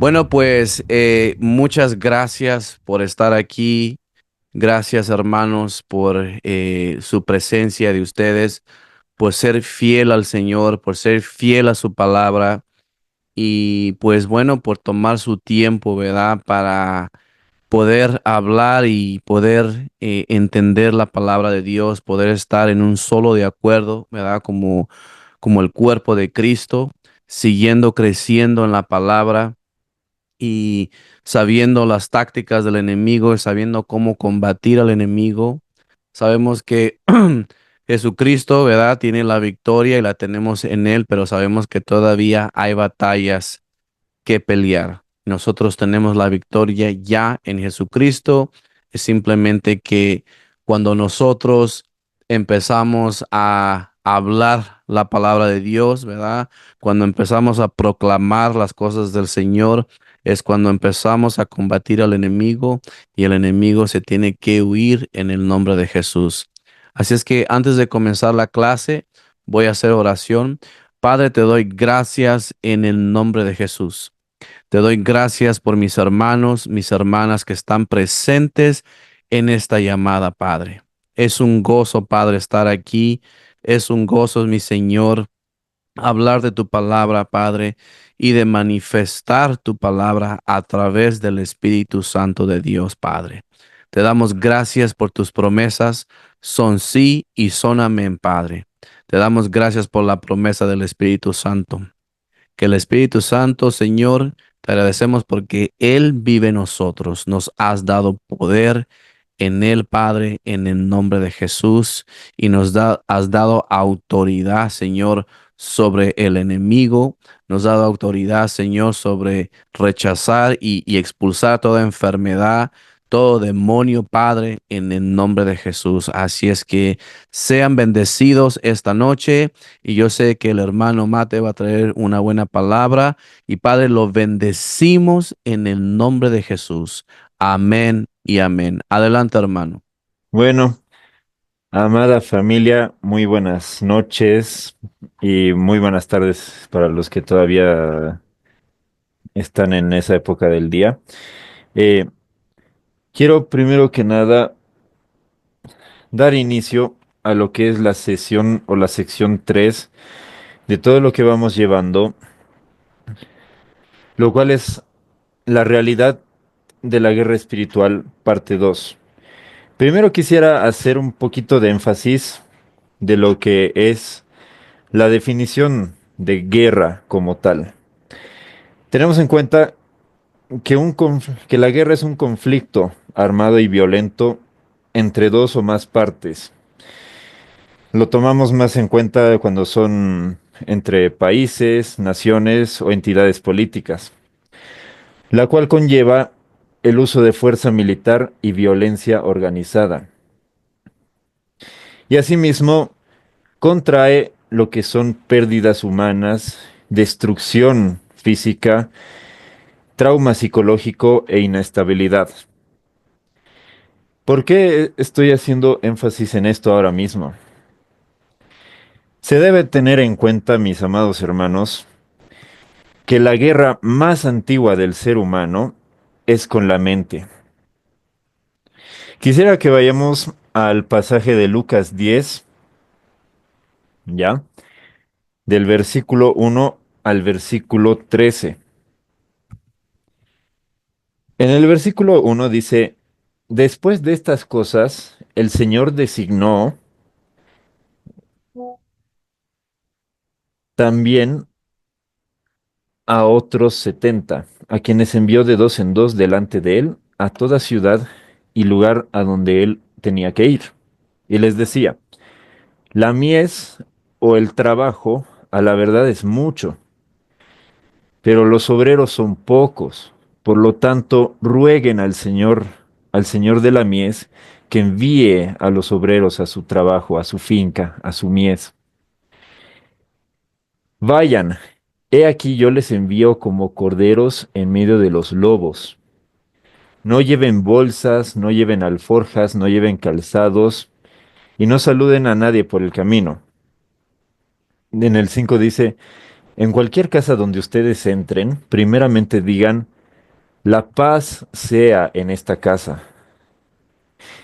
Bueno, pues muchas gracias por estar aquí. Gracias, hermanos, por su presencia de ustedes, por ser fiel al Señor, por ser fiel a su palabra y pues bueno, por tomar su tiempo, ¿verdad? Para poder hablar y poder entender la palabra de Dios, poder estar en un solo de acuerdo, ¿verdad? Como el cuerpo de Cristo, siguiendo creciendo en la palabra y sabiendo las tácticas del enemigo, y sabiendo cómo combatir al enemigo. Sabemos que Jesucristo, ¿verdad? Tiene la victoria y la tenemos en Él, pero sabemos que todavía hay batallas que pelear. Nosotros tenemos la victoria ya en Jesucristo. Es simplemente que cuando nosotros empezamos a hablar la palabra de Dios, ¿verdad? Cuando empezamos a proclamar las cosas del Señor, es cuando empezamos a combatir al enemigo y el enemigo se tiene que huir en el nombre de Jesús. Así es que antes de comenzar la clase, voy a hacer oración. Padre, te doy gracias en el nombre de Jesús. Te doy gracias por mis hermanos, mis hermanas que están presentes en esta llamada, Padre. Es un gozo, Padre, estar aquí. Es un gozo, mi Señor, hablar de tu palabra, Padre, y de manifestar tu palabra a través del Espíritu Santo de Dios, Padre. Te damos gracias por tus promesas. Son sí y son amén, Padre. Te damos gracias por la promesa del Espíritu Santo. Que el Espíritu Santo, Señor, te agradecemos porque Él vive en nosotros. Nos has dado poder en Él, Padre, en el nombre de Jesús, y has dado autoridad, Señor, sobre el enemigo. Nos has dado autoridad, Señor, sobre rechazar y expulsar toda enfermedad, todo demonio, Padre, en el nombre de Jesús. Así es que sean bendecidos esta noche. Y yo sé que el hermano Mate va a traer una buena palabra. Y Padre, lo bendecimos en el nombre de Jesús. Amén y amén. Adelante, hermano. Bueno, amada familia, muy buenas noches y muy buenas tardes para los que todavía están en esa época del día. Eh, Quiero primero que nada dar inicio a lo que es la sesión o la sección 3 de todo lo que vamos llevando, lo cual es la realidad de la guerra espiritual, parte 2. Primero quisiera hacer un poquito de énfasis de lo que es la definición de guerra como tal. Tenemos en cuenta que, que la guerra es un conflicto armado y violento entre dos o más partes. Lo tomamos más en cuenta cuando son entre países, naciones o entidades políticas, la cual conlleva el uso de fuerza militar y violencia organizada. Y asimismo, contrae lo que son pérdidas humanas, destrucción física, trauma psicológico e inestabilidad. ¿Por qué estoy haciendo énfasis en esto ahora mismo? Se debe tener en cuenta, mis amados hermanos, que la guerra más antigua del ser humano es con la mente. Quisiera que vayamos al pasaje de Lucas 10, ¿ya? Del versículo 1 al versículo 13. En el versículo 1 dice, después de estas cosas, el Señor designó también a otros 70, a quienes envió de dos en dos delante de él a toda ciudad y lugar a donde él tenía que ir. Y les decía, la mies o el trabajo a la verdad es mucho, pero los obreros son pocos. Por lo tanto, rueguen al Señor de la mies, que envíe a los obreros a su trabajo, a su finca, a su mies. Vayan, he aquí yo les envío como corderos en medio de los lobos. No lleven bolsas, no lleven alforjas, no lleven calzados y no saluden a nadie por el camino. En el 5 dice, en cualquier casa donde ustedes entren, primeramente digan, La paz sea en esta casa.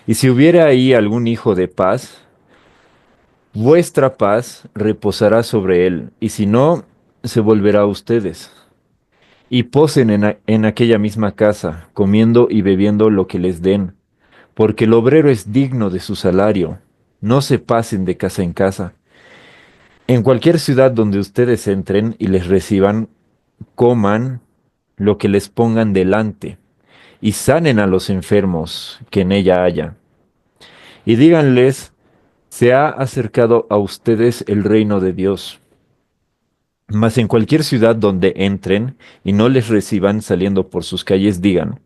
Y si hubiera ahí algún hijo de paz, vuestra paz reposará sobre él, y si no, se volverá a ustedes. Y posen en aquella misma casa, comiendo y bebiendo lo que les den, porque el obrero es digno de su salario. No se pasen de casa en casa. En cualquier ciudad donde ustedes entren y les reciban, coman lo que les pongan delante, y sanen a los enfermos que en ella haya. Y díganles, se ha acercado a ustedes el reino de Dios. Mas en cualquier ciudad donde entren y no les reciban saliendo por sus calles, digan,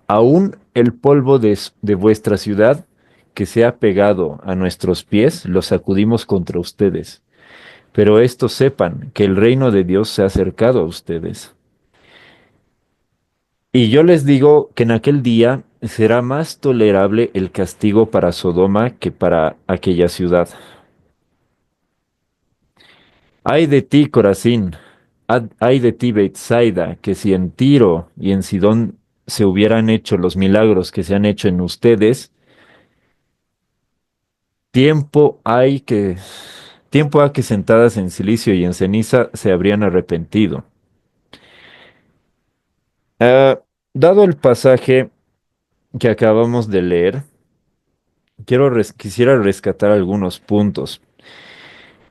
aún el polvo de vuestra ciudad que se ha pegado a nuestros pies, lo sacudimos contra ustedes. Pero estos sepan que el reino de Dios se ha acercado a ustedes. Y yo les digo que en aquel día será más tolerable el castigo para Sodoma que para aquella ciudad. Ay de ti, Corazín, ay de ti, Bethsaida, que si en Tiro y en Sidón se hubieran hecho los milagros que se han hecho en ustedes, tiempo hay que, tiempo ha que sentadas en silicio y en ceniza se habrían arrepentido. Ah, dado el pasaje que acabamos de leer, quisiera rescatar algunos puntos.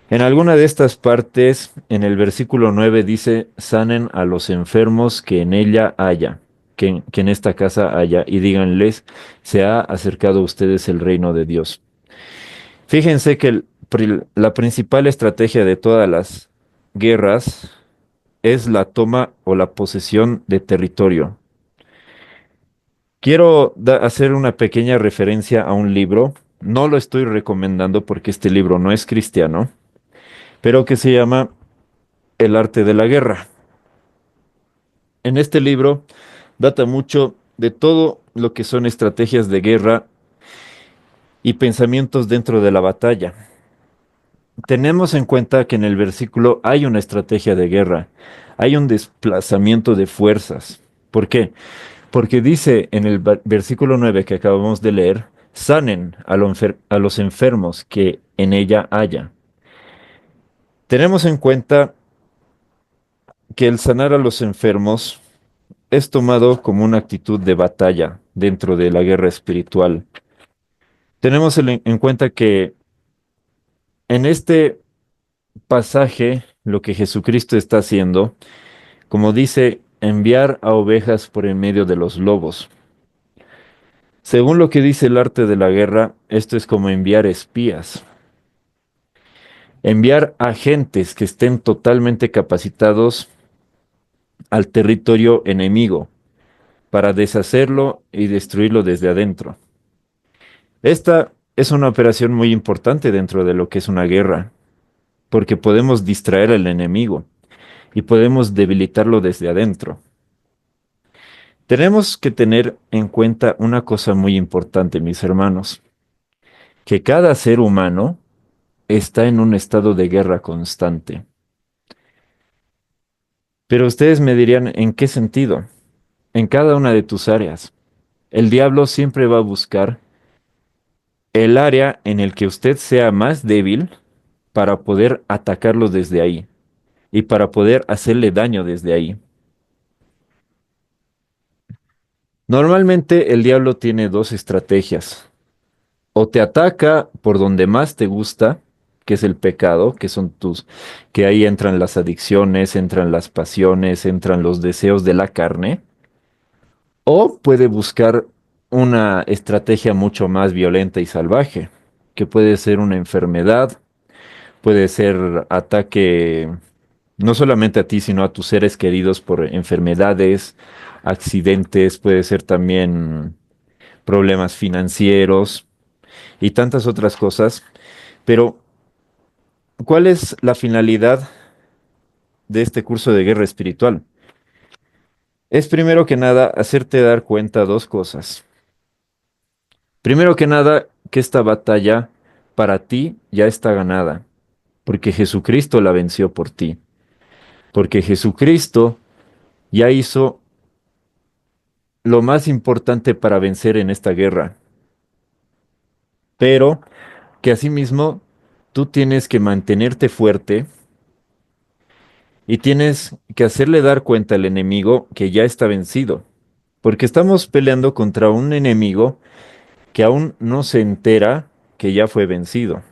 En alguna de estas partes, en el versículo 9 dice, sanen a los enfermos que en ella haya, que en esta casa haya, y díganles, se ha acercado a ustedes el reino de Dios. Fíjense que la principal estrategia de todas las guerras es la toma o la posesión de territorio. Quiero hacer una pequeña referencia a un libro. No lo estoy recomendando porque este libro no es cristiano, pero que se llama El arte de la guerra. En este libro data mucho de todo lo que son estrategias de guerra y pensamientos dentro de la batalla. Tenemos en cuenta que en el versículo hay una estrategia de guerra, hay un desplazamiento de fuerzas. ¿Por qué? Porque dice en el versículo 9 que acabamos de leer, sanen a los enfermos que en ella haya. Tenemos en cuenta que el sanar a los enfermos es tomado como una actitud de batalla dentro de la guerra espiritual. Tenemos en cuenta que en este pasaje lo que Jesucristo está haciendo, como dice, enviar a ovejas por en medio de los lobos. Según lo que dice el arte de la guerra, esto es como enviar espías, enviar agentes que estén totalmente capacitados al territorio enemigo para deshacerlo y destruirlo desde adentro. Esta es una operación muy importante dentro de lo que es una guerra, porque podemos distraer al enemigo y podemos debilitarlo desde adentro. Tenemos que tener en cuenta una cosa muy importante, mis hermanos, que cada ser humano está en un estado de guerra constante. Pero ustedes me dirían, ¿en qué sentido? En cada una de tus áreas. El diablo siempre va a buscar el área en el que usted sea más débil para poder atacarlo desde ahí y para poder hacerle daño desde ahí. Normalmente el diablo tiene dos estrategias. O te ataca por donde más te gusta, que es el pecado, que ahí entran las adicciones, entran las pasiones, entran los deseos de la carne, o puede buscar una estrategia mucho más violenta y salvaje, que puede ser una enfermedad, puede ser ataque no solamente a ti, sino a tus seres queridos por enfermedades, accidentes, puede ser también problemas financieros y tantas otras cosas. Pero, ¿cuál es la finalidad de este curso de guerra espiritual? Es primero que nada hacerte dar cuenta dos cosas. Primero que nada, que esta batalla para ti ya está ganada, porque Jesucristo la venció por ti, porque Jesucristo ya hizo lo más importante para vencer en esta guerra, pero que asimismo tú tienes que mantenerte fuerte y tienes que hacerle dar cuenta al enemigo que ya está vencido, porque estamos peleando contra un enemigo que aún no se entera que ya fue vencido.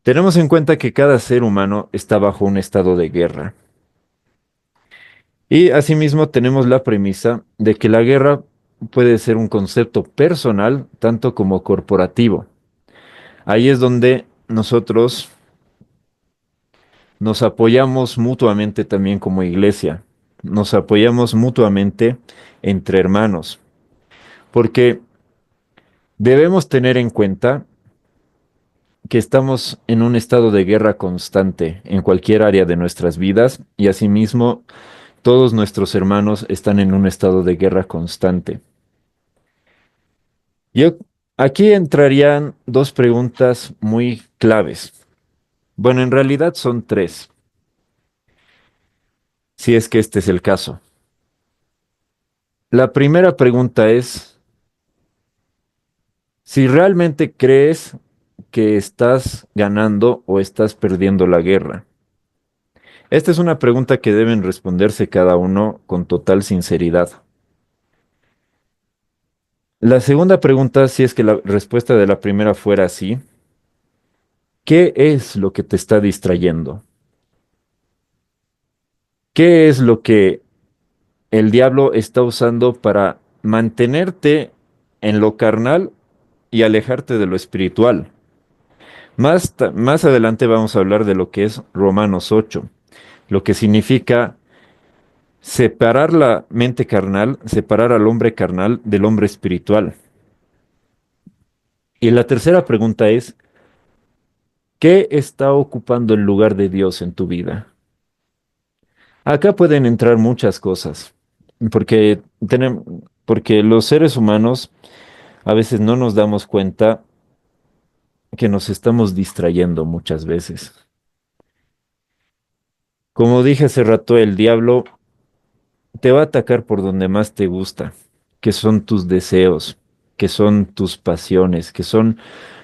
Tenemos en cuenta que cada ser humano está bajo un estado de guerra. Y asimismo tenemos la premisa de que la guerra puede ser un concepto personal tanto como corporativo. Ahí es donde nosotros nos apoyamos mutuamente también como iglesia. Nos apoyamos mutuamente entre hermanos. Porque debemos tener en cuenta que estamos en un estado de guerra constante en cualquier área de nuestras vidas y asimismo todos nuestros hermanos están en un estado de guerra constante. Yo aquí entrarían dos preguntas muy claves. Bueno, en realidad son tres, si es que este es el caso. La primera pregunta es si realmente crees que estás ganando o estás perdiendo la guerra. Esta es una pregunta que deben responderse cada uno con total sinceridad. La segunda pregunta, si es que la respuesta de la primera fuera sí, ¿qué es lo que te está distrayendo? ¿Qué es lo que el diablo está usando para mantenerte en lo carnal y alejarte de lo espiritual? Más adelante vamos a hablar de lo que es Romanos 8, lo que significa separar la mente carnal, separar al hombre carnal del hombre espiritual. Y la tercera pregunta es, ¿qué está ocupando el lugar de Dios en tu vida? Acá pueden entrar muchas cosas, porque porque los seres humanos a veces no nos damos cuenta que nos estamos distrayendo muchas veces. Como dije hace rato, el diablo te va a atacar por donde más te gusta, que son tus deseos, que son tus pasiones, que son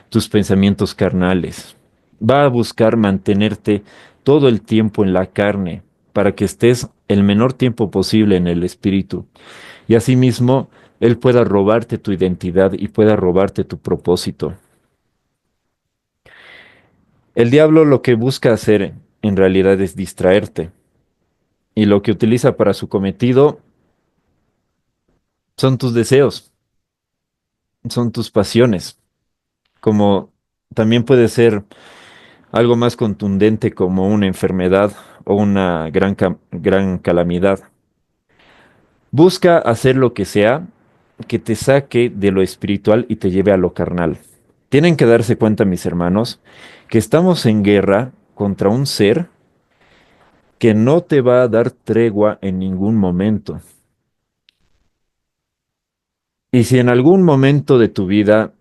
tus pensamientos carnales. Va a buscar mantenerte todo el tiempo en la carne para que estés el menor tiempo posible en el espíritu. Y asimismo, él pueda robarte tu identidad y pueda robarte tu propósito. El diablo lo que busca hacer en realidad es distraerte. Y lo que utiliza para su cometido son tus deseos, son tus pasiones, como también puede ser algo más contundente como una enfermedad o una gran calamidad. Busca hacer lo que sea que te saque de lo espiritual y te lleve a lo carnal. Tienen que darse cuenta, mis hermanos, que estamos en guerra contra un ser que no te va a dar tregua en ningún momento. Y si en algún momento de tu vida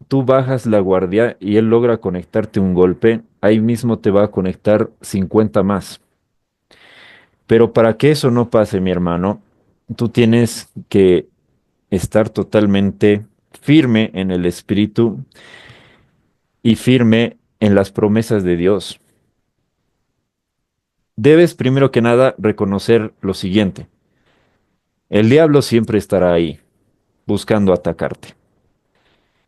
tú bajas la guardia y él logra conectarte un golpe, ahí mismo te va a conectar 50 más. Pero para que eso no pase, mi hermano, tú tienes que estar totalmente firme en el espíritu y firme en las promesas de Dios. Debes primero que nada reconocer lo siguiente. El diablo siempre estará ahí, buscando atacarte.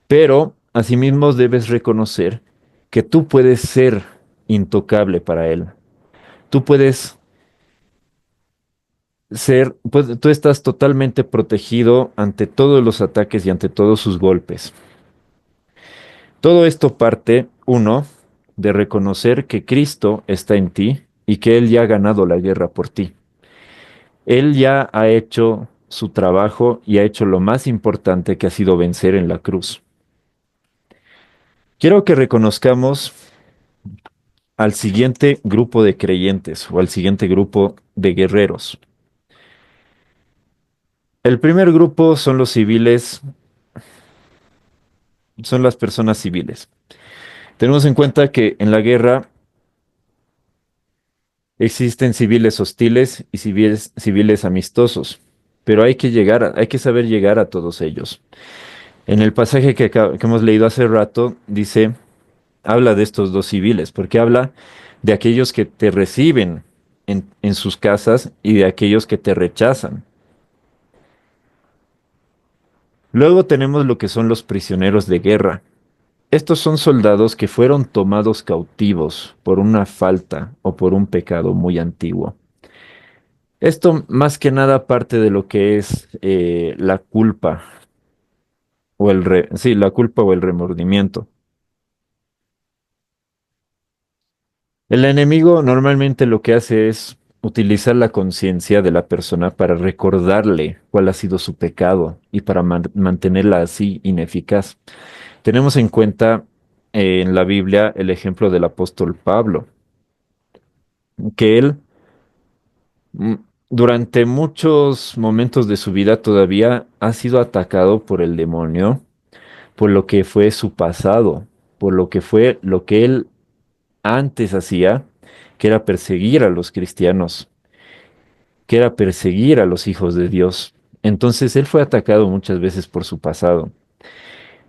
Pero asimismo debes reconocer que tú puedes ser intocable para él. Tú puedes ser, pues, tú estás totalmente protegido ante todos los ataques y ante todos sus golpes. Todo esto parte, uno, de reconocer que Cristo está en ti y que Él ya ha ganado la guerra por ti. Él ya ha hecho su trabajo y ha hecho lo más importante que ha sido vencer en la cruz. Quiero que reconozcamos al siguiente grupo de creyentes o al siguiente grupo de guerreros. El primer grupo son los civiles, son las personas civiles. Tenemos en cuenta que en la guerra Existen civiles hostiles y civiles amistosos, pero hay que saber llegar a todos ellos. En el pasaje que hemos leído hace rato, dice, habla de estos dos civiles, porque habla de aquellos que te reciben en sus casas y de aquellos que te rechazan. Luego tenemos lo que son los prisioneros de guerra. Estos son soldados que fueron tomados cautivos por una falta o por un pecado muy antiguo. Esto más que nada parte de lo que es la culpa sí, la culpa o el remordimiento. El enemigo normalmente lo que hace es utilizar la conciencia de la persona para recordarle cuál ha sido su pecado y para mantenerla así ineficaz. Tenemos en cuenta en la Biblia el ejemplo del apóstol Pablo, que él mm, durante muchos momentos de su vida todavía ha sido atacado por el demonio, por lo que fue su pasado, por lo que fue lo que él antes hacía, que era perseguir a los cristianos, que era perseguir a los hijos de Dios. Entonces él fue atacado muchas veces por su pasado.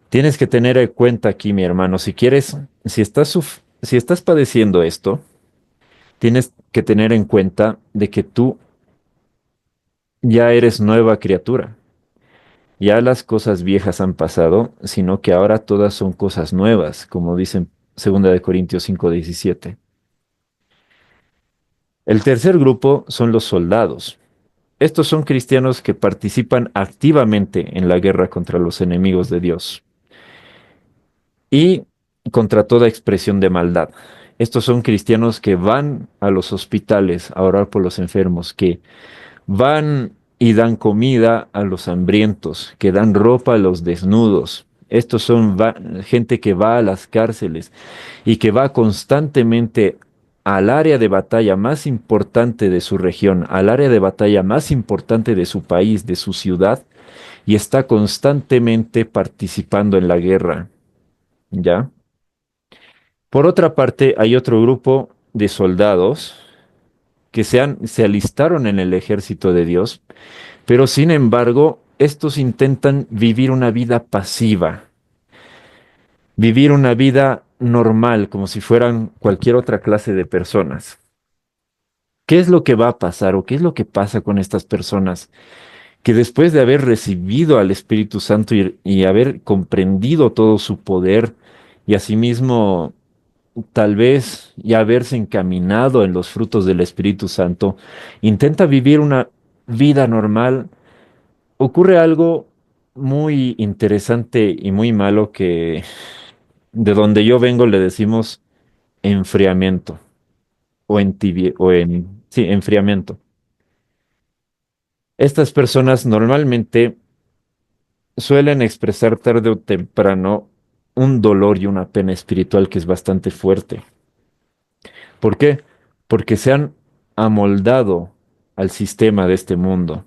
Tienes que tener en cuenta aquí, mi hermano, si quieres, si estás padeciendo esto, tienes que tener en cuenta de que tú ya eres nueva criatura. Ya las cosas viejas han pasado, sino que ahora todas son cosas nuevas, como dicen 2 Corintios 5:17. El tercer grupo son los soldados. Estos son cristianos que participan activamente en la guerra contra los enemigos de Dios y contra toda expresión de maldad. Estos son cristianos que van a los hospitales a orar por los enfermos, que van y dan comida a los hambrientos, que dan ropa a los desnudos. Estos son gente que va a las cárceles y que va constantemente al área de batalla más importante de su región, al área de batalla más importante de su país, de su ciudad, y está constantemente participando en la guerra, ¿ya? Por otra parte, hay otro grupo de soldados que se alistaron en el ejército de Dios, pero sin embargo, estos intentan vivir una vida pasiva, vivir una vida normal, como si fueran cualquier otra clase de personas. ¿Qué es lo que va a pasar o qué es lo que pasa con estas personas que después de haber recibido al Espíritu Santo y haber comprendido todo su poder y asimismo tal vez ya haberse encaminado en los frutos del Espíritu Santo, intenta vivir una vida normal? Ocurre algo muy interesante y muy malo que de donde yo vengo le decimos enfriamiento sí, enfriamiento. Estas personas normalmente suelen expresar tarde o temprano un dolor y una pena espiritual que es bastante fuerte. ¿Por qué? Porque se han amoldado al sistema de este mundo.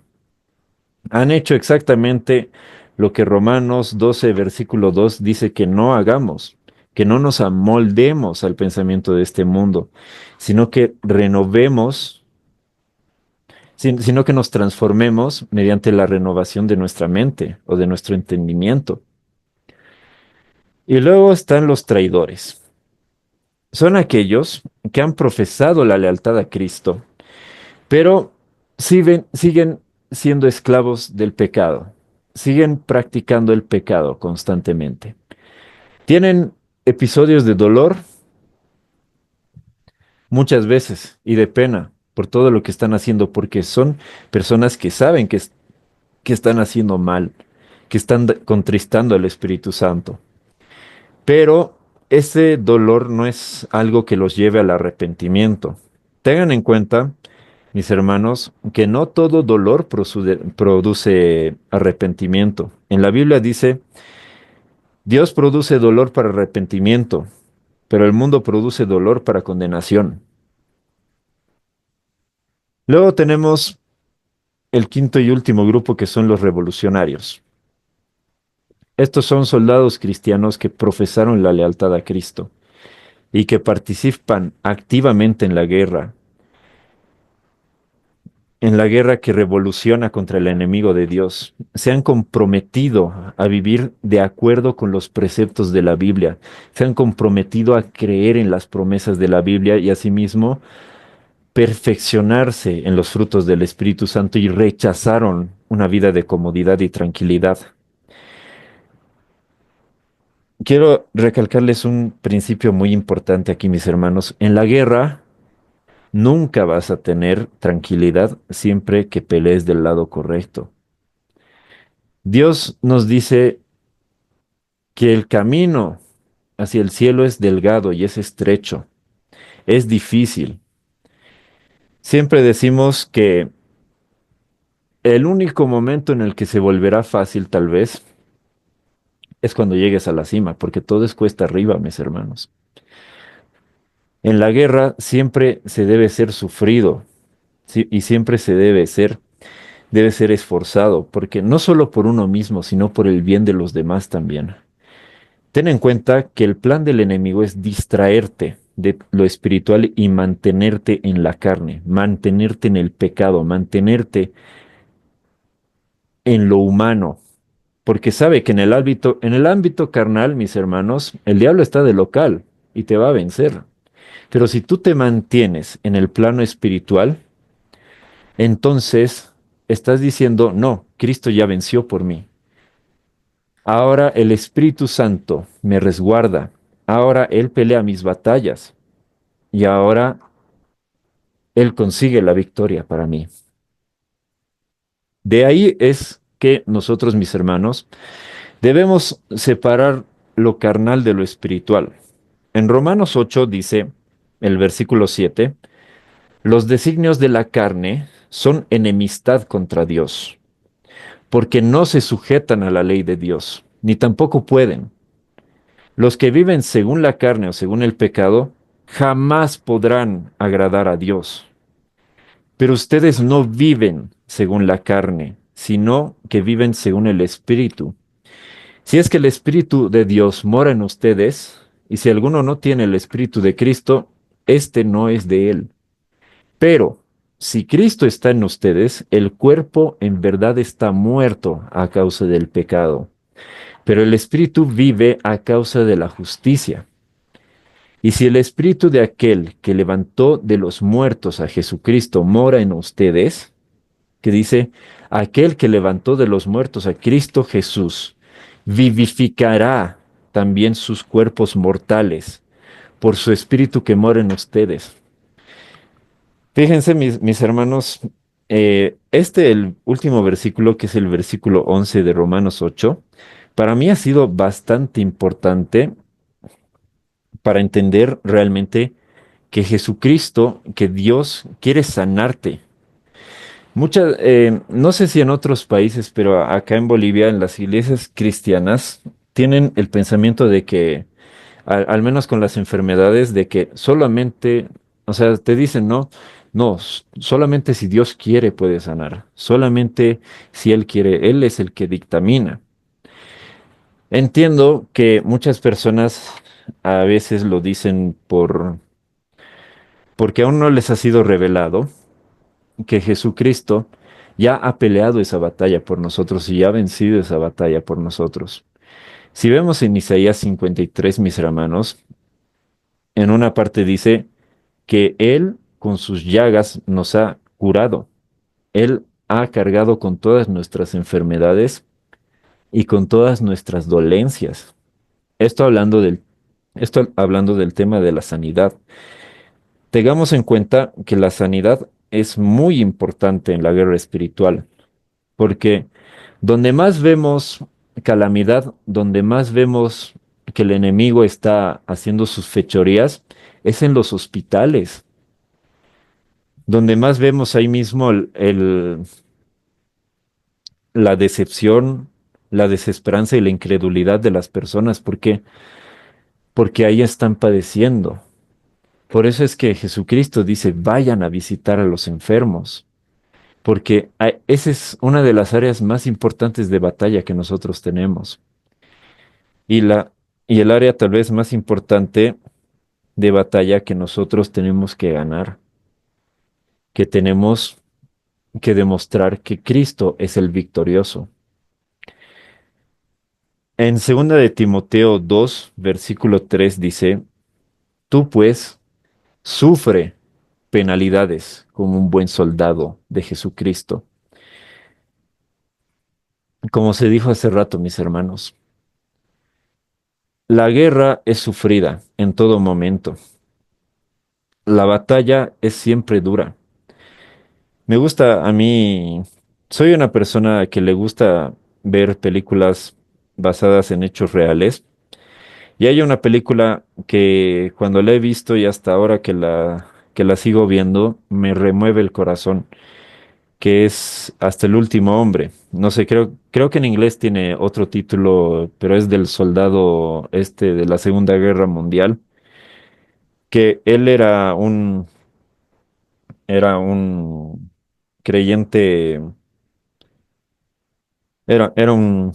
Han hecho exactamente lo que Romanos 12, versículo 2 dice que no hagamos, que no nos amoldemos al pensamiento de este mundo, sino que renovemos, sino que nos transformemos mediante la renovación de nuestra mente o de nuestro entendimiento. Y luego están los traidores. Son aquellos que han profesado la lealtad a Cristo, pero siguen siendo esclavos del pecado, siguen practicando el pecado constantemente. Tienen episodios de dolor muchas veces y de pena por todo lo que están haciendo, porque son personas que saben que están haciendo mal, que están contristando al Espíritu Santo. Pero ese dolor no es algo que los lleve al arrepentimiento. Tengan en cuenta, mis hermanos, que no todo dolor produce arrepentimiento. En la Biblia dice, Dios produce dolor para arrepentimiento, pero el mundo produce dolor para condenación. Luego tenemos el quinto y último grupo que son los revolucionarios. Estos son soldados cristianos que profesaron la lealtad a Cristo y que participan activamente en la guerra. en la guerra que revoluciona contra el enemigo de Dios. Se han comprometido a vivir de acuerdo con los preceptos de la Biblia. Se han comprometido a creer en las promesas de la Biblia y asimismo perfeccionarse en los frutos del Espíritu Santo y rechazaron una vida de comodidad y tranquilidad. Quiero recalcarles un principio muy importante aquí, mis hermanos. En la guerra nunca vas a tener tranquilidad siempre que pelees del lado correcto. Dios nos dice que el camino hacia el cielo es delgado y es estrecho, es difícil. Siempre decimos que el único momento en el que se volverá fácil, tal vez, es cuando llegues a la cima, porque todo es cuesta arriba, mis hermanos. En la guerra siempre se debe ser sufrido, y siempre debe ser esforzado, porque no solo por uno mismo, sino por el bien de los demás también. Ten en cuenta que el plan del enemigo es distraerte de lo espiritual y mantenerte en la carne, mantenerte en el pecado, mantenerte en lo humano, porque sabe que en el ámbito carnal, mis hermanos, el diablo está de local y te va a vencer. Pero si tú te mantienes en el plano espiritual, entonces estás diciendo, no, Cristo ya venció por mí. Ahora el Espíritu Santo me resguarda. Ahora Él pelea mis batallas. Y ahora Él consigue la victoria para mí. De ahí es que nosotros, mis hermanos, debemos separar lo carnal de lo espiritual. En Romanos 8 dice, el versículo 7, los designios de la carne son enemistad contra Dios, porque no se sujetan a la ley de Dios, ni tampoco pueden. Los que viven según la carne o según el pecado, jamás podrán agradar a Dios. Pero ustedes no viven según la carne, sino que viven según el Espíritu. Si es que el Espíritu de Dios mora en ustedes, y si alguno no tiene el Espíritu de Cristo, este no es de él. Pero si Cristo está en ustedes, el cuerpo en verdad está muerto a causa del pecado, pero el Espíritu vive a causa de la justicia. Y si el Espíritu de aquel que levantó de los muertos a Jesucristo mora en ustedes, que dice, aquel que levantó de los muertos a Cristo Jesús, vivificará también sus cuerpos mortales por su Espíritu que mora en ustedes. Fíjense, mis hermanos, el último versículo, que es el versículo 11 de Romanos 8, para mí ha sido bastante importante para entender realmente que Jesucristo, que Dios quiere sanarte. No sé si en otros países, pero acá en Bolivia, en las iglesias cristianas, tienen el pensamiento de que, al menos con las enfermedades, de que solamente, o sea, te dicen, no, no, solamente si Dios quiere puede sanar, solamente si Él quiere, Él es el que dictamina. Entiendo que muchas personas a veces lo dicen porque aún no les ha sido revelado que Jesucristo ya ha peleado esa batalla por nosotros y ya ha vencido esa batalla por nosotros. Si vemos en Isaías 53, mis hermanos, en una parte dice que Él con sus llagas nos ha curado. Él ha cargado con todas nuestras enfermedades y con todas nuestras dolencias. Esto hablando esto hablando del tema de la sanidad. Tengamos en cuenta que la sanidad es muy importante en la guerra espiritual, porque donde más vemos calamidad, donde más vemos que el enemigo está haciendo sus fechorías, es en los hospitales, donde más vemos ahí mismo la decepción, la desesperanza y la incredulidad de las personas, porque ahí están padeciendo. Por eso es que Jesucristo dice, vayan a visitar a los enfermos, porque esa es una de las áreas más importantes de batalla que nosotros tenemos. Y y el área tal vez más importante de batalla que nosotros tenemos que ganar, que tenemos que demostrar que Cristo es el victorioso. En segunda de Timoteo 2, versículo 3 dice, tú pues sufre penalidades como un buen soldado de Jesucristo. Como se dijo hace rato, mis hermanos, la guerra es sufrida en todo momento. La batalla es siempre dura. Me gusta a mí, soy una persona que le gusta ver películas basadas en hechos reales. Y hay una película que cuando la he visto y hasta ahora que la sigo viendo, me remueve el corazón, que es Hasta el último hombre. No sé, creo que en inglés tiene otro título, pero es del soldado este de la Segunda Guerra Mundial, que él era un creyente, era un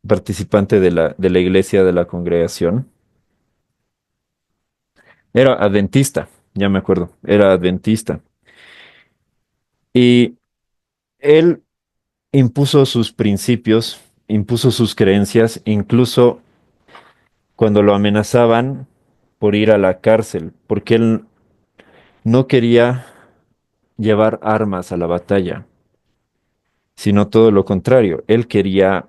participante de la iglesia de la congregación. Era adventista, ya me acuerdo, era adventista. Y él impuso sus principios, impuso sus creencias, incluso cuando lo amenazaban por ir a la cárcel, porque él no quería llevar armas a la batalla, sino todo lo contrario, él quería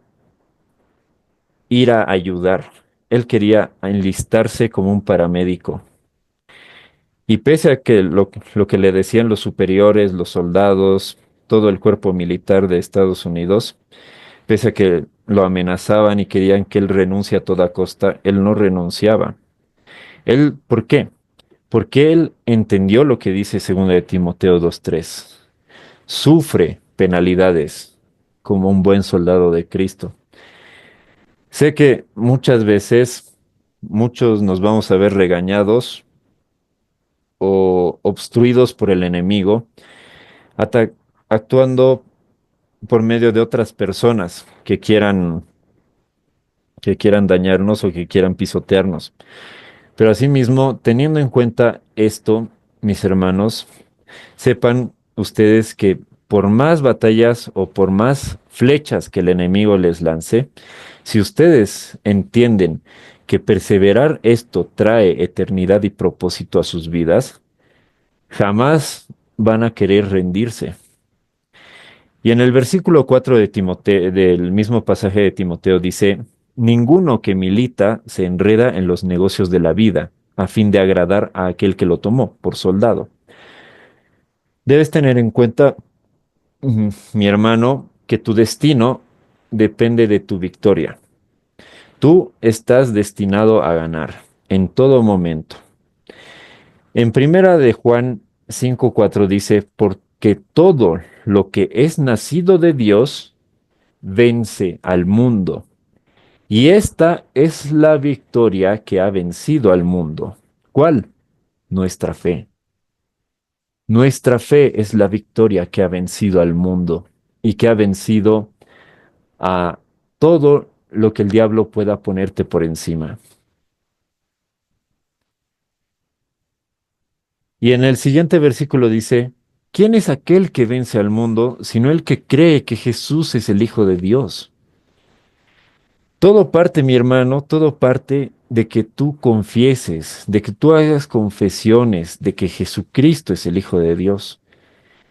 ir a ayudar, él quería enlistarse como un paramédico. Y pese a que lo que le decían los superiores, los soldados, todo el cuerpo militar de Estados Unidos, pese a que lo amenazaban y querían que él renuncie a toda costa, él no renunciaba. Él, ¿por qué? Porque él entendió lo que dice 2 de Timoteo 2:3. Sufre penalidades como un buen soldado de Cristo. Sé que muchas veces muchos nos vamos a ver regañados o obstruidos por el enemigo, ata- actuando por medio de otras personas que quieran dañarnos o que quieran pisotearnos. Pero asimismo, teniendo en cuenta esto, mis hermanos, sepan ustedes que por más batallas o por más flechas que el enemigo les lance, si ustedes entienden que perseverar esto trae eternidad y propósito a sus vidas, jamás van a querer rendirse. Y en el versículo 4 de Timoteo, del mismo pasaje de Timoteo dice, ninguno que milita se enreda en los negocios de la vida, a fin de agradar a aquel que lo tomó por soldado. Debes tener en cuenta, mi hermano, que tu destino depende de tu victoria. Tú estás destinado a ganar en todo momento. En primera de Juan 5:4 dice, porque todo lo que es nacido de Dios vence al mundo. Y esta es la victoria que ha vencido al mundo. ¿Cuál? Nuestra fe. Nuestra fe es la victoria que ha vencido al mundo y que ha vencido a todo lo que el diablo pueda ponerte por encima. Y en el siguiente versículo dice, ¿quién es aquel que vence al mundo sino el que cree que Jesús es el Hijo de Dios? Todo parte, mi hermano, todo parte de que tú confieses, de que tú hagas confesiones de que Jesucristo es el Hijo de Dios,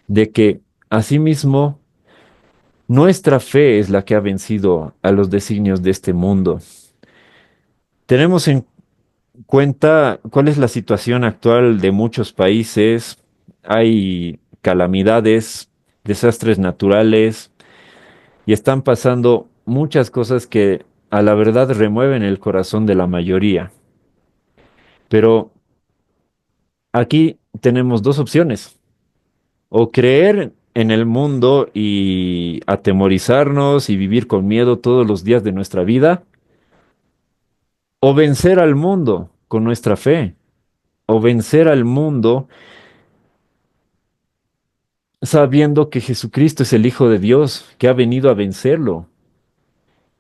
de que asimismo nuestra fe es la que ha vencido a los designios de este mundo. Tenemos en cuenta cuál es la situación actual de muchos países. Hay calamidades, desastres naturales y están pasando muchas cosas que a la verdad remueven el corazón de la mayoría. Pero aquí tenemos dos opciones: o creer en el mundo y atemorizarnos y vivir con miedo todos los días de nuestra vida, o vencer al mundo con nuestra fe, o vencer al mundo sabiendo que Jesucristo es el Hijo de Dios, que ha venido a vencerlo,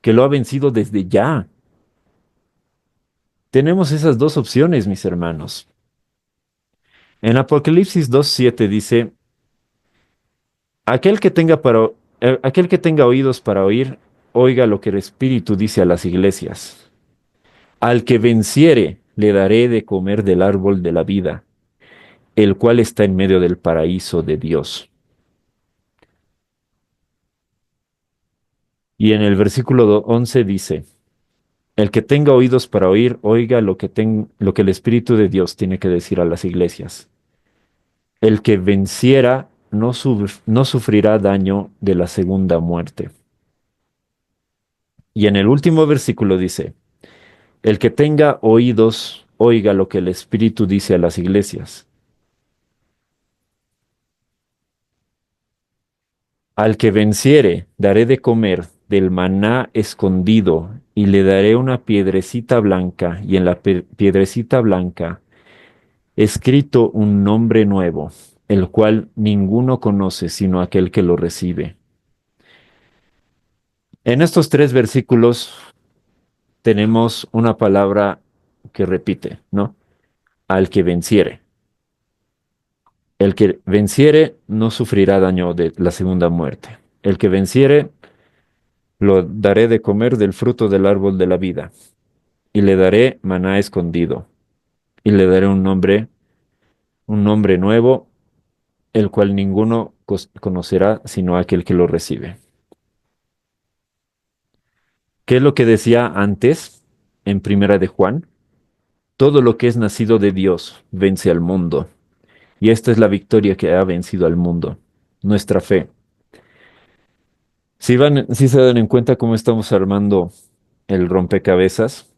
que lo ha vencido desde ya. Tenemos esas dos opciones, mis hermanos. En Apocalipsis 2:7 dice, Aquel que tenga oídos para oír, oiga lo que el Espíritu dice a las iglesias. Al que venciere, le daré de comer del árbol de la vida, el cual está en medio del paraíso de Dios. Y en el versículo 11 dice, el que tenga oídos para oír, oiga lo que el Espíritu de Dios tiene que decir a las iglesias. El que venciera no sufrirá daño de la segunda muerte. Y en el último versículo dice, el que tenga oídos, oiga lo que el Espíritu dice a las iglesias. Al que venciere, daré de comer del maná escondido, y le daré una piedrecita blanca, y en la piedrecita blanca escrito un nombre nuevo, el cual ninguno conoce sino aquel que lo recibe. En estos tres versículos tenemos una palabra que repite, ¿no? Al que venciere. El que venciere no sufrirá daño de la segunda muerte. El que venciere lo daré de comer del fruto del árbol de la vida, y le daré maná escondido, y le daré un nombre nuevo, el cual ninguno conocerá sino aquel que lo recibe. ¿Qué es lo que decía antes en Primera de Juan? Todo lo que es nacido de Dios vence al mundo, y esta es la victoria que ha vencido al mundo, nuestra fe. Si se dan en cuenta cómo estamos armando el rompecabezas,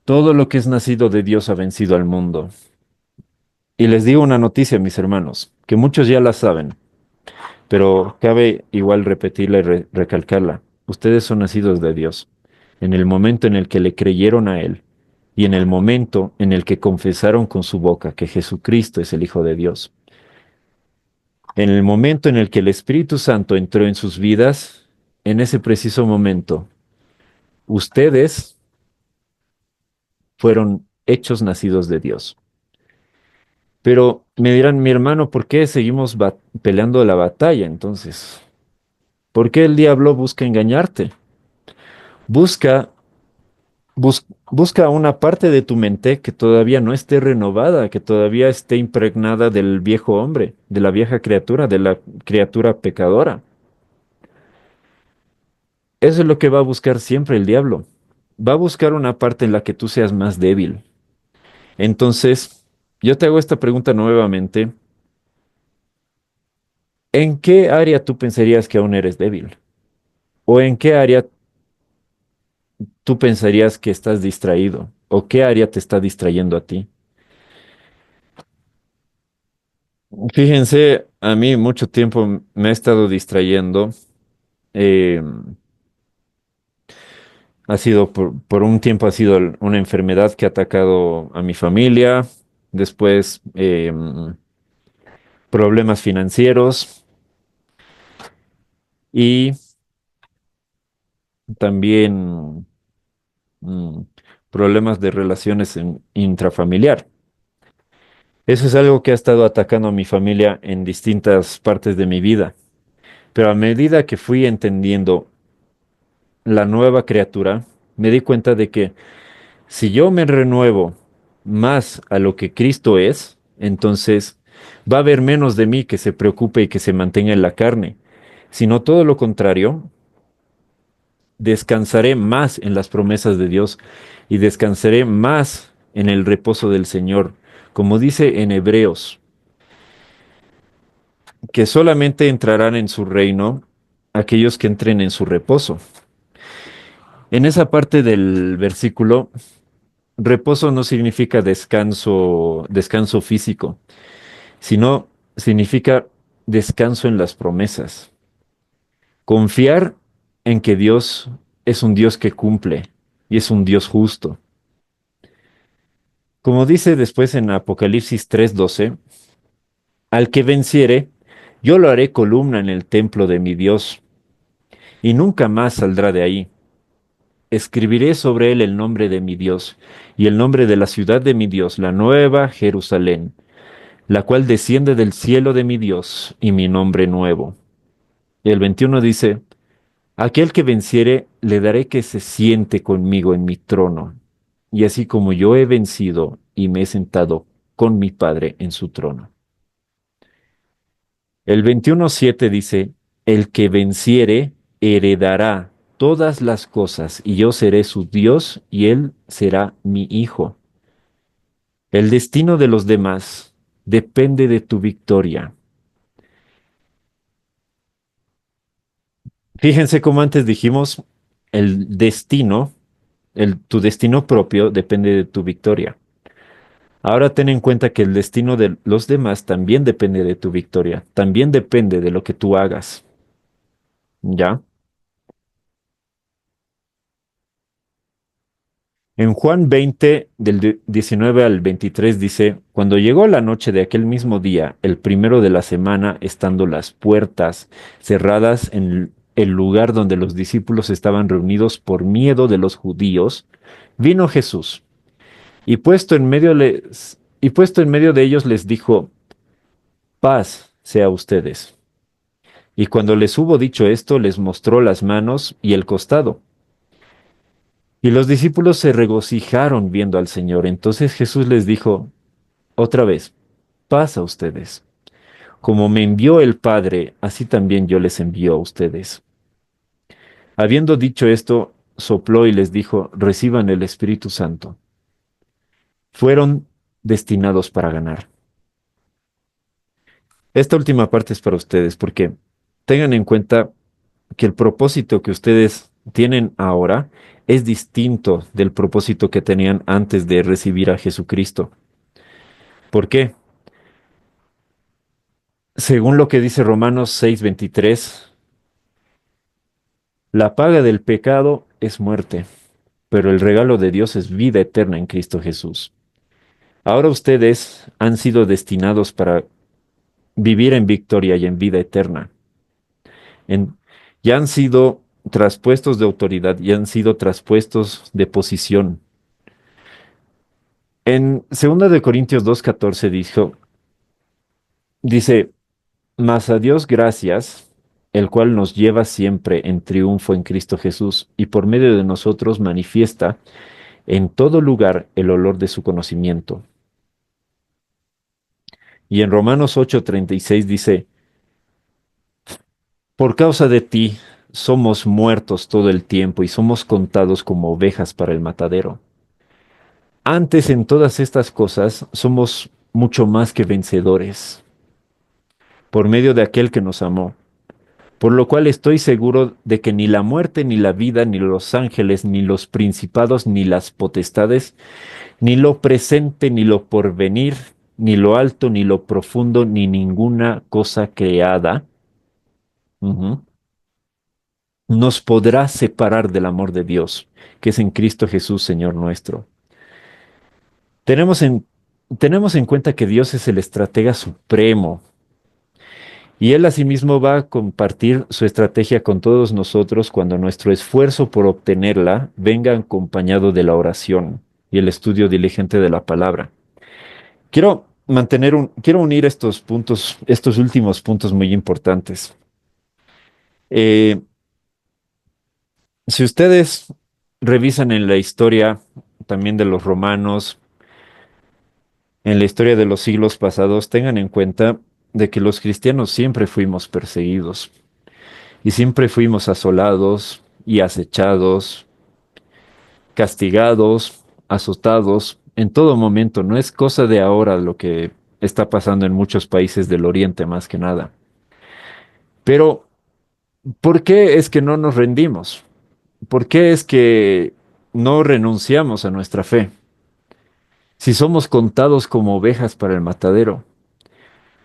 todo lo que es nacido de Dios ha vencido al mundo. Y les digo una noticia, mis hermanos, que muchos ya la saben, pero cabe igual repetirla y recalcarla. Ustedes son nacidos de Dios. En el momento en el que le creyeron a Él y en el momento en el que confesaron con su boca que Jesucristo es el Hijo de Dios. En el momento en el que el Espíritu Santo entró en sus vidas, en ese preciso momento, ustedes fueron hechos nacidos de Dios. Pero me dirán, mi hermano, ¿por qué seguimos peleando la batalla entonces? ¿Por qué el diablo busca engañarte? Busca, busca una parte de tu mente que todavía no esté renovada, que todavía esté impregnada del viejo hombre, de la vieja criatura, de la criatura pecadora. Eso es lo que va a buscar siempre el diablo. Va a buscar una parte en la que tú seas más débil. Entonces, yo te hago esta pregunta nuevamente. ¿En qué área tú pensarías que aún eres débil? ¿O en qué área tú pensarías que estás distraído? ¿O qué área te está distrayendo a ti? Fíjense, a mí mucho tiempo me ha estado distrayendo. eh, por un tiempo ha sido una enfermedad que ha atacado a mi familia. Después, problemas financieros y también mm, problemas de relaciones intrafamiliar. Eso es algo que ha estado atacando a mi familia en distintas partes de mi vida. Pero a medida que fui entendiendo la nueva criatura, me di cuenta de que si yo me renuevo más a lo que Cristo es, entonces va a haber menos de mí que se preocupe y que se mantenga en la carne, sino todo lo contrario, descansaré más en las promesas de Dios y descansaré más en el reposo del Señor, como dice en Hebreos, que solamente entrarán en su reino aquellos que entren en su reposo. En esa parte del versículo, reposo no significa descanso físico, sino significa descanso en las promesas. Confiar en que Dios es un Dios que cumple y es un Dios justo. Como dice después en Apocalipsis 3:12, al que venciere, yo lo haré columna en el templo de mi Dios, y nunca más saldrá de ahí. Escribiré sobre él el nombre de mi Dios, y el nombre de la ciudad de mi Dios, la nueva Jerusalén, la cual desciende del cielo de mi Dios y mi nombre nuevo. Y el 21 dice, aquel que venciere, le daré que se siente conmigo en mi trono, y así como yo he vencido y me he sentado con mi Padre en su trono. El 21:7 dice, el que venciere heredará todas las cosas, y yo seré su Dios, y él será mi hijo. El destino de los demás depende de tu victoria. Fíjense cómo antes dijimos, el destino, tu destino propio depende de tu victoria. Ahora ten en cuenta que el destino de los demás también depende de tu victoria, también depende de lo que tú hagas. ¿Ya? En Juan 20, del 19 al 23 dice, cuando llegó la noche de aquel mismo día, el primero de la semana, estando las puertas cerradas en el lugar donde los discípulos estaban reunidos por miedo de los judíos, vino Jesús y puesto en medio de ellos les dijo, paz sea a ustedes. Y cuando les hubo dicho esto, les mostró las manos y el costado. Y los discípulos se regocijaron viendo al Señor. Entonces Jesús les dijo otra vez, paz a ustedes. Como me envió el Padre, así también yo les envío a ustedes. Habiendo dicho esto, sopló y les dijo, reciban el Espíritu Santo. Fueron destinados para ganar. Esta última parte es para ustedes, porque tengan en cuenta que el propósito que ustedes tienen ahora es distinto del propósito que tenían antes de recibir a Jesucristo. ¿Por qué? Según lo que dice Romanos 6:23, la paga del pecado es muerte, pero el regalo de Dios es vida eterna en Cristo Jesús. Ahora ustedes han sido destinados para vivir en victoria y en vida eterna. En- ya han sido traspuestos de autoridad, ya han sido traspuestos de posición. En 2 de Corintios 2:14 dice, mas a Dios gracias, el cual nos lleva siempre en triunfo en Cristo Jesús, y por medio de nosotros manifiesta en todo lugar el olor de su conocimiento. Y en Romanos 8:36 dice, por causa de ti somos muertos todo el tiempo y somos contados como ovejas para el matadero. Antes en todas estas cosas somos mucho más que vencedores, por medio de aquel que nos amó. Por lo cual estoy seguro de que ni la muerte, ni la vida, ni los ángeles, ni los principados, ni las potestades, ni lo presente, ni lo porvenir, ni lo alto, ni lo profundo, ni ninguna cosa creada, ujú, nos podrá separar del amor de Dios, que es en Cristo Jesús, Señor nuestro. Tenemos en, tenemos en cuenta que Dios es el estratega supremo y Él asimismo va a compartir su estrategia con todos nosotros cuando nuestro esfuerzo por obtenerla venga acompañado de la oración y el estudio diligente de la palabra. Quiero unir estos puntos, estos últimos puntos muy importantes. Eh, si ustedes revisan en la historia también de los romanos, en la historia de los siglos pasados, tengan en cuenta de que los cristianos siempre fuimos perseguidos y siempre fuimos asolados y acechados, castigados, azotados en todo momento. No es cosa de ahora lo que está pasando en muchos países del Oriente más que nada. Pero, ¿por qué es que no nos rendimos? ¿Por qué es que no renunciamos a nuestra fe? Si somos contados como ovejas para el matadero,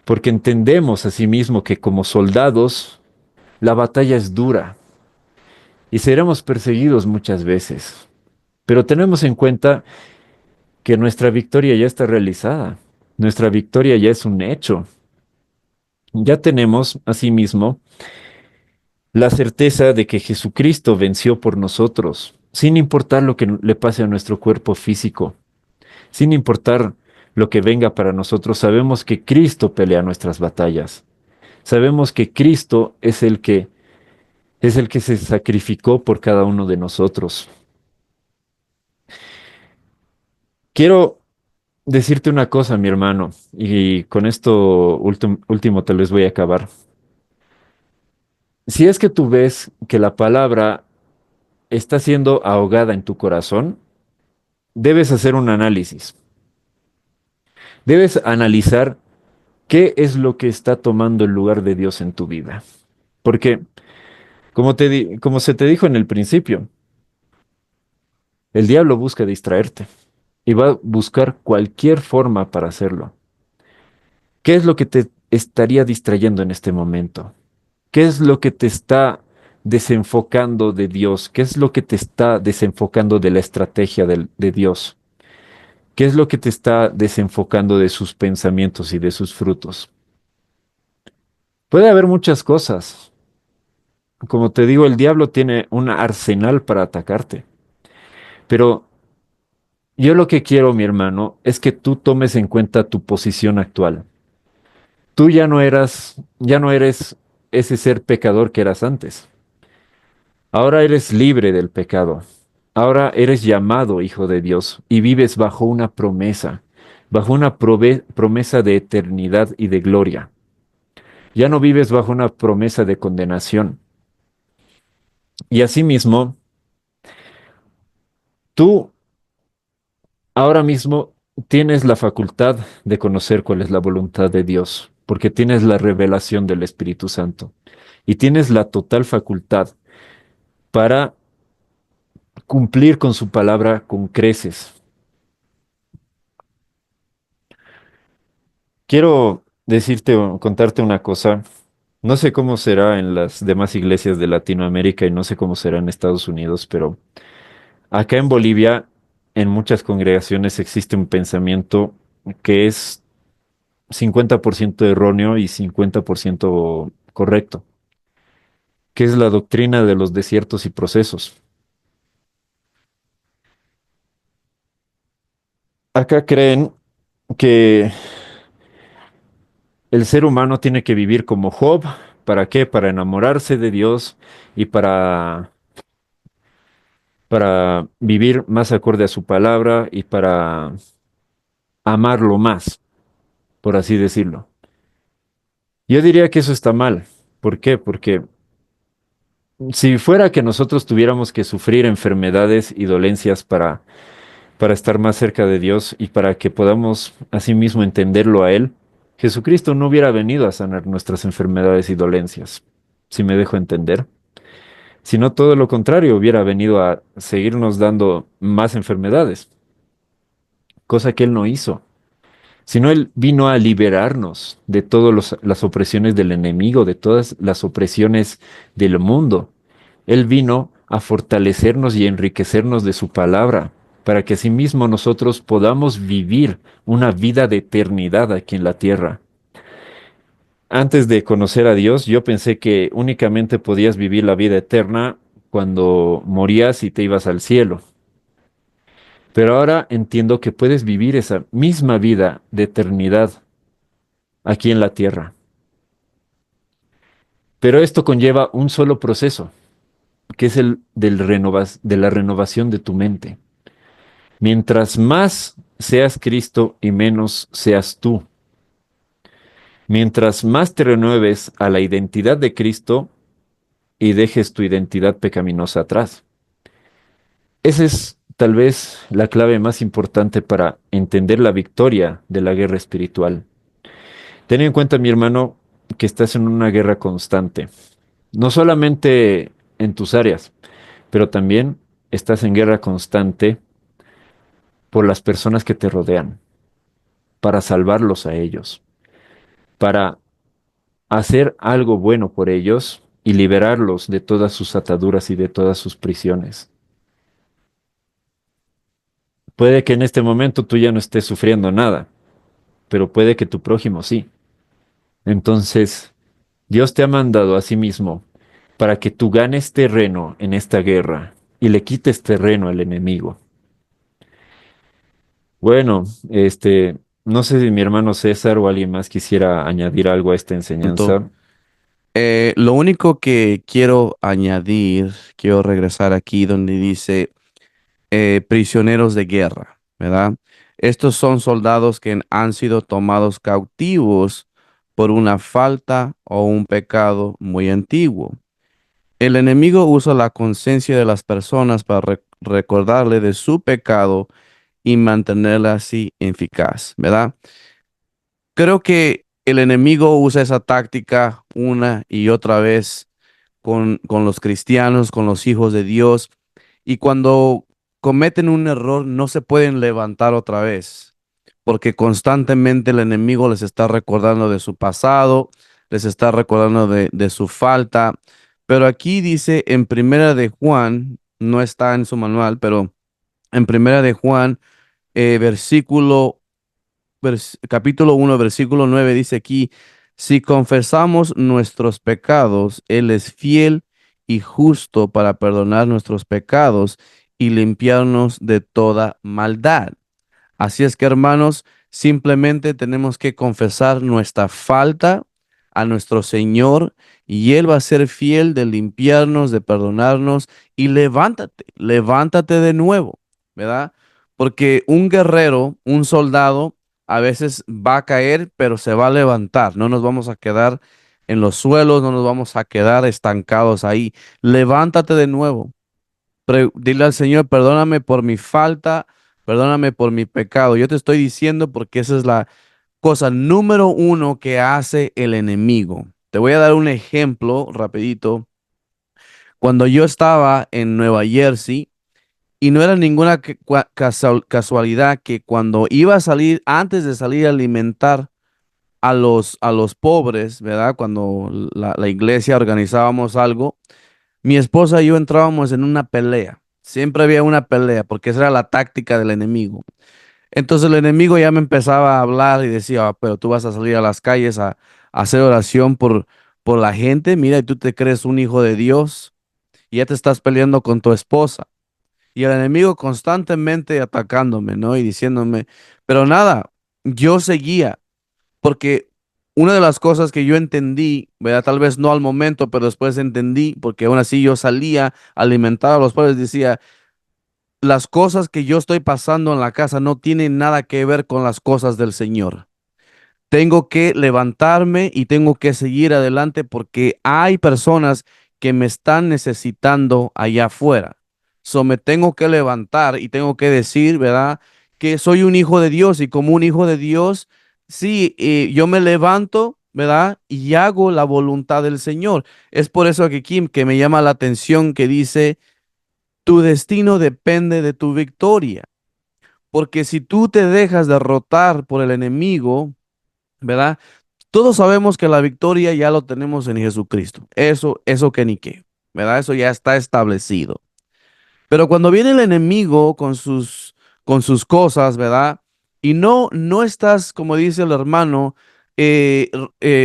porque entendemos asimismo que como soldados la batalla es dura y seremos perseguidos muchas veces. Pero tenemos en cuenta que nuestra victoria ya está realizada, nuestra victoria ya es un hecho. Ya tenemos asimismo la certeza de que Jesucristo venció por nosotros, sin importar lo que le pase a nuestro cuerpo físico, sin importar lo que venga para nosotros, sabemos que Cristo pelea nuestras batallas. Sabemos que Cristo es el que se sacrificó por cada uno de nosotros. Quiero decirte una cosa, mi hermano, y con esto último tal vez voy a acabar. Si es que tú ves que la palabra está siendo ahogada en tu corazón, debes hacer un análisis. Debes analizar qué es lo que está tomando el lugar de Dios en tu vida. Porque, como se te dijo en el principio, el diablo busca distraerte y va a buscar cualquier forma para hacerlo. ¿Qué es lo que te estaría distrayendo en este momento? ¿Qué es lo que te está desenfocando de Dios? ¿Qué es lo que te está desenfocando de la estrategia de Dios? ¿Qué es lo que te está desenfocando de sus pensamientos y de sus frutos? Puede haber muchas cosas. Como te digo, el diablo tiene un arsenal para atacarte. Pero yo lo que quiero, mi hermano, es que tú tomes en cuenta tu posición actual. Tú ya no eres ese ser pecador que eras antes. Ahora eres libre del pecado. Ahora eres llamado hijo de Dios y vives bajo una promesa, bajo una promesa de eternidad y de gloria. Ya no vives bajo una promesa de condenación. Y asimismo, tú ahora mismo tienes la facultad de conocer cuál es la voluntad de Dios, porque tienes la revelación del Espíritu Santo y tienes la total facultad para cumplir con su palabra con creces. Quiero decirte o contarte una cosa. No sé cómo será en las demás iglesias de Latinoamérica y no sé cómo será en Estados Unidos, pero acá en Bolivia, en muchas congregaciones existe un pensamiento que es 50% erróneo y 50% correcto, que es la doctrina de los desiertos y procesos. Acá creen que el ser humano tiene que vivir como Job. ¿Para qué? Para enamorarse de Dios y para vivir más acorde a su palabra y para amarlo más, por así decirlo. Yo diría que eso está mal. ¿Por qué? Porque si fuera que nosotros tuviéramos que sufrir enfermedades y dolencias para estar más cerca de Dios y para que podamos asimismo entenderlo a Él, Jesucristo no hubiera venido a sanar nuestras enfermedades y dolencias, si me dejo entender, sino todo lo contrario, hubiera venido a seguirnos dando más enfermedades, cosa que Él no hizo, sino Él vino a liberarnos de todas las opresiones del enemigo, de todas las opresiones del mundo. Él vino a fortalecernos y enriquecernos de su palabra, para que asimismo nosotros podamos vivir una vida de eternidad aquí en la tierra. Antes de conocer a Dios, yo pensé que únicamente podías vivir la vida eterna cuando morías y te ibas al cielo. Pero ahora entiendo que puedes vivir esa misma vida de eternidad aquí en la tierra. Pero esto conlleva un solo proceso, que es el de la renovación de tu mente. Mientras más seas Cristo y menos seas tú. Mientras más te renueves a la identidad de Cristo y dejes tu identidad pecaminosa atrás. Esa es tal vez la clave más importante para entender la victoria de la guerra espiritual. Ten en cuenta, mi hermano, que estás en una guerra constante. No solamente en tus áreas, pero también estás en guerra constante por las personas que te rodean, para salvarlos a ellos, para hacer algo bueno por ellos y liberarlos de todas sus ataduras y de todas sus prisiones. Puede que en este momento tú ya no estés sufriendo nada, pero puede que tu prójimo sí. Entonces, Dios te ha mandado a sí mismo para que tú ganes terreno en esta guerra y le quites terreno al enemigo. Bueno, No sé si mi hermano César o alguien más quisiera añadir algo a esta enseñanza. Lo único que quiero añadir, quiero regresar aquí donde dice prisioneros de guerra, ¿verdad? Estos son soldados que han sido tomados cautivos por una falta o un pecado muy antiguo. El enemigo usa la conciencia de las personas para recordarle de su pecado y mantenerla así eficaz, ¿verdad? Creo que el enemigo usa esa táctica una y otra vez con los cristianos, con los hijos de Dios, y cuando cometen un error no se pueden levantar otra vez, porque constantemente el enemigo les está recordando de su pasado, les está recordando de su falta. Pero aquí dice en Primera de Juan, no está en su manual, pero en Primera de Juan, versículo capítulo 1 versículo 9 dice aquí, si confesamos nuestros pecados, Él es fiel y justo para perdonar nuestros pecados y limpiarnos de toda maldad. Así es que, hermanos, simplemente tenemos que confesar nuestra falta a nuestro Señor y Él va a ser fiel de limpiarnos, de perdonarnos y levántate, levántate de nuevo, ¿verdad? Porque un guerrero, un soldado, a veces va a caer, pero se va a levantar. No nos vamos a quedar en los suelos, no nos vamos a quedar estancados ahí. Levántate de nuevo. Dile al Señor, perdóname por mi falta, perdóname por mi pecado. Yo te estoy diciendo porque esa es la cosa número uno que hace el enemigo. Te voy a dar un ejemplo rapidito. Cuando yo estaba en Nueva Jersey, y no era ninguna casualidad que cuando iba a salir, antes de salir a alimentar a los pobres, ¿verdad? Cuando la iglesia organizábamos algo, mi esposa y yo entrábamos en una pelea. Siempre había una pelea, porque esa era la táctica del enemigo. Entonces el enemigo ya me empezaba a hablar y decía, "Ah, pero tú vas a salir a las calles a hacer oración por la gente. Mira, y tú te crees un hijo de Dios y ya te estás peleando con tu esposa." Y el enemigo constantemente atacándome, ¿no? Y diciéndome, pero nada, yo seguía, porque una de las cosas que yo entendí, ¿verdad? Tal vez no al momento, pero después entendí, porque aún así yo salía a alimentar a los pobres, decía, las cosas que yo estoy pasando en la casa no tienen nada que ver con las cosas del Señor. Tengo que levantarme y tengo que seguir adelante porque hay personas que me están necesitando allá afuera. So me tengo que levantar y tengo que decir, ¿verdad? Que soy un hijo de Dios y como un hijo de Dios, sí, yo me levanto, ¿verdad? Y hago la voluntad del Señor. Es por eso que Kim, que me llama la atención que dice, tu destino depende de tu victoria. Porque si tú te dejas derrotar por el enemigo, ¿verdad? Todos sabemos que la victoria ya lo tenemos en Jesucristo. Eso que ni qué, ¿verdad? Eso ya está establecido. Pero cuando viene el enemigo con sus cosas, ¿verdad? Y no estás, como dice el hermano,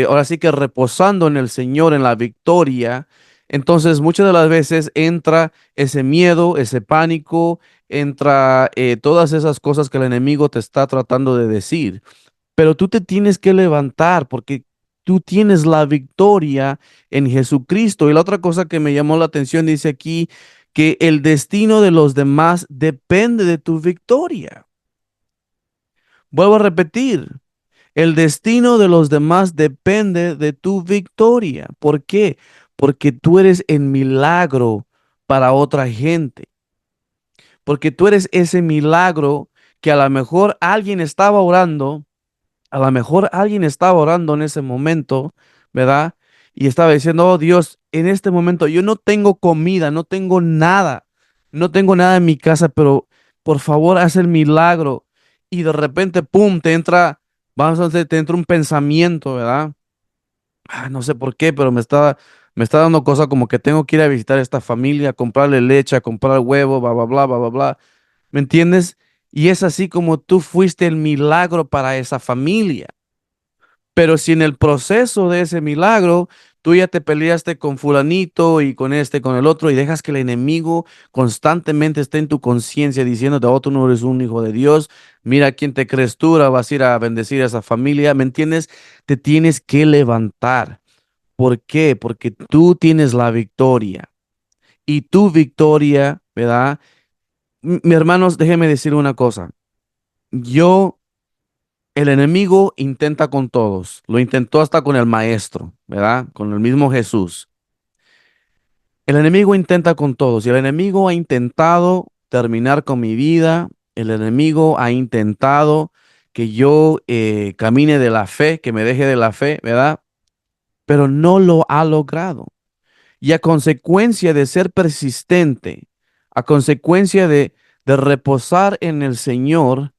ahora sí que reposando en el Señor, en la victoria, entonces muchas de las veces entra ese miedo, ese pánico, entra todas esas cosas que el enemigo te está tratando de decir. Pero tú te tienes que levantar porque tú tienes la victoria en Jesucristo. Y la otra cosa que me llamó la atención dice aquí que el destino de los demás depende de tu victoria. Vuelvo a repetir, el destino de los demás depende de tu victoria. ¿Por qué? Porque tú eres el milagro para otra gente. Porque tú eres ese milagro que a lo mejor alguien estaba orando. A lo mejor alguien estaba orando en ese momento, ¿verdad? Y estaba diciendo, oh Dios, en este momento yo no tengo comida, no tengo nada, no tengo nada en mi casa, pero por favor haz el milagro. Y de repente, pum, te entra, vamos a decir, te entra un pensamiento, ¿verdad? No sé por qué, pero me está dando cosa como que tengo que ir a visitar a esta familia, a comprarle leche, a comprar huevo, bla, bla, bla, bla, bla, bla. ¿Me entiendes? Y es así como tú fuiste el milagro para esa familia. Pero si en el proceso de ese milagro Tú ya te peleaste con fulanito y con este, con el otro, y dejas que el enemigo constantemente esté en tu conciencia diciéndote, oh, tú no eres un hijo de Dios, mira quién te crees tú, ahora vas a ir a bendecir a esa familia, ¿me entiendes? Te tienes que levantar. ¿Por qué? Porque tú tienes la victoria. Y tu victoria, ¿verdad? Mi hermanos, déjenme decir una cosa. Yo, el enemigo intenta con todos. Lo intentó hasta con el maestro, ¿verdad? Con el mismo Jesús. El enemigo intenta con todos. Y el enemigo ha intentado terminar con mi vida. El enemigo ha intentado que yo camine de la fe, que me deje de la fe, ¿verdad? Pero no lo ha logrado. Y a consecuencia de ser persistente, a consecuencia de reposar en el Señor,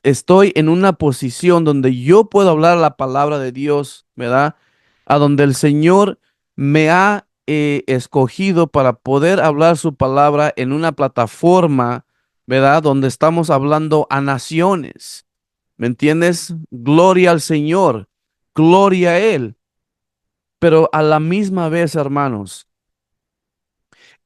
estoy en una posición donde yo puedo hablar la palabra de Dios, ¿verdad? A donde el Señor me ha escogido para poder hablar su palabra en una plataforma, ¿verdad? Donde estamos hablando a naciones, ¿me entiendes? Gloria al Señor, gloria a Él. Pero a la misma vez, hermanos,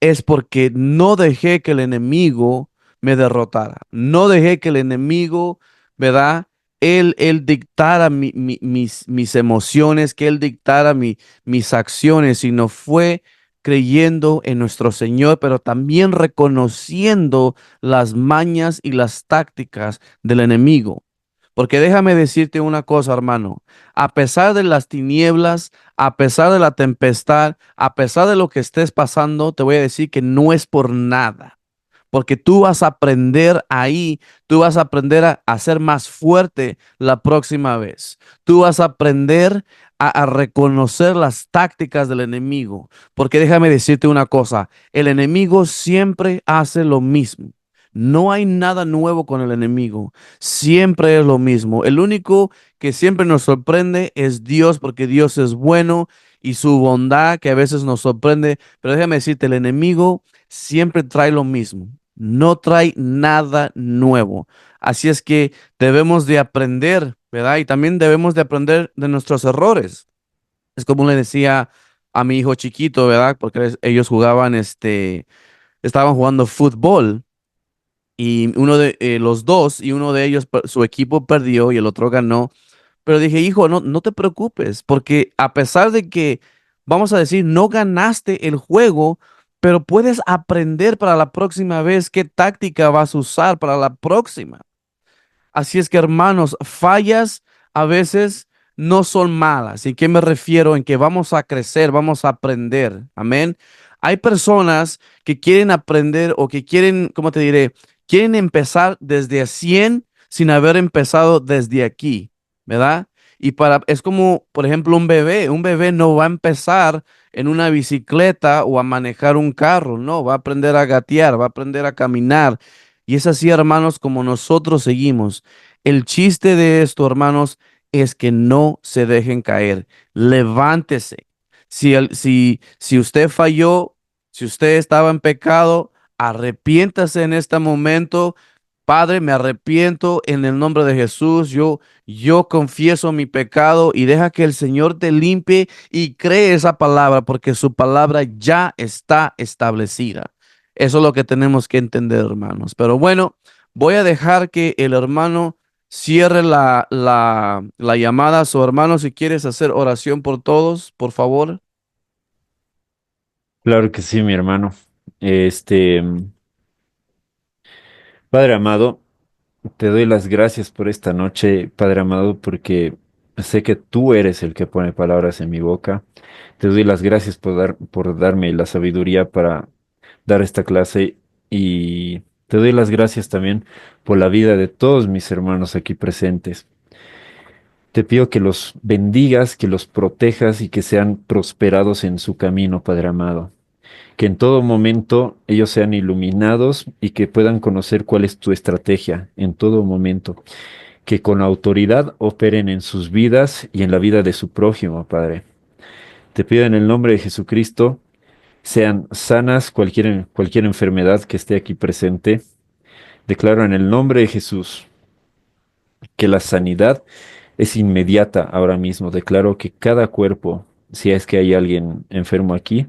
es porque no dejé que el enemigo me derrotara. No dejé que el enemigo, ¿verdad? Él dictara mis emociones, que él dictara mis acciones, sino fue creyendo en nuestro Señor, pero también reconociendo las mañas y las tácticas del enemigo. Porque déjame decirte una cosa, hermano. A pesar de las tinieblas, a pesar de la tempestad, a pesar de lo que estés pasando, te voy a decir que no es por nada. Porque tú vas a aprender ahí, tú vas a aprender a ser más fuerte la próxima vez. Tú vas a aprender a reconocer las tácticas del enemigo. Porque déjame decirte una cosa, el enemigo siempre hace lo mismo. No hay nada nuevo con el enemigo. Siempre es lo mismo. El único que siempre nos sorprende es Dios, porque Dios es bueno y su bondad que a veces nos sorprende. Pero déjame decirte, el enemigo siempre trae lo mismo. No trae nada nuevo. Así es que debemos de aprender, ¿verdad? Y también debemos de aprender de nuestros errores. Es como le decía a mi hijo chiquito, ¿verdad? Porque ellos jugaban, estaban jugando fútbol y uno de los dos y uno de ellos, su equipo perdió y el otro ganó. Pero dije, hijo, no te preocupes, porque a pesar de que, vamos a decir, no ganaste el juego, pero puedes aprender para la próxima vez qué táctica vas a usar para la próxima. Así es que, hermanos, fallas a veces no son malas. ¿Y qué me refiero? En que vamos a crecer, vamos a aprender. Amén. Hay personas que quieren aprender o que quieren, ¿cómo te diré? Quieren empezar desde 100 sin haber empezado desde aquí, ¿verdad? Es como, por ejemplo, un bebé no va a empezar en una bicicleta o a manejar un carro, no, va a aprender a gatear, va a aprender a caminar. Y es así, hermanos, como nosotros seguimos. El chiste de esto, hermanos, es que no se dejen caer. Levántese. Si usted falló, si usted estaba en pecado, arrepiéntase en este momento. Padre, me arrepiento en el nombre de Jesús. Yo confieso mi pecado y deja que el Señor te limpie y cree esa palabra porque su palabra ya está establecida. Eso es lo que tenemos que entender, hermanos. Pero bueno, voy a dejar que el hermano cierre la llamada a su hermano. Si quieres hacer oración por todos, por favor. Claro que sí, mi hermano. Este, Padre amado, te doy las gracias por esta noche, Padre amado, porque sé que tú eres el que pone palabras en mi boca. Te doy las gracias por darme la sabiduría para dar esta clase y te doy las gracias también por la vida de todos mis hermanos aquí presentes. Te pido que los bendigas, que los protejas y que sean prosperados en su camino, Padre amado. Que en todo momento ellos sean iluminados y que puedan conocer cuál es tu estrategia en todo momento. Que con autoridad operen en sus vidas y en la vida de su prójimo, Padre. Te pido en el nombre de Jesucristo, sean sanas cualquier enfermedad que esté aquí presente. Declaro en el nombre de Jesús que la sanidad es inmediata ahora mismo. Declaro que cada cuerpo si es que hay alguien enfermo aquí,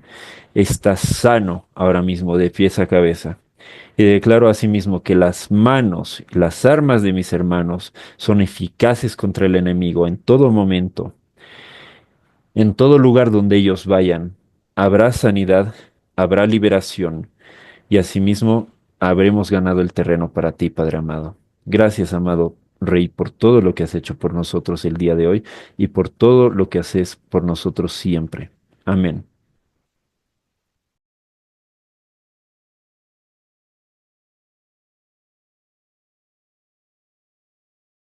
está sano ahora mismo de pies a cabeza. Y declaro asimismo que las manos, las armas de mis hermanos son eficaces contra el enemigo en todo momento, en todo lugar donde ellos vayan. Habrá sanidad, habrá liberación y asimismo habremos ganado el terreno para ti, Padre amado. Gracias, amado Rey, por todo lo que has hecho por nosotros el día de hoy y por todo lo que haces por nosotros siempre. Amén.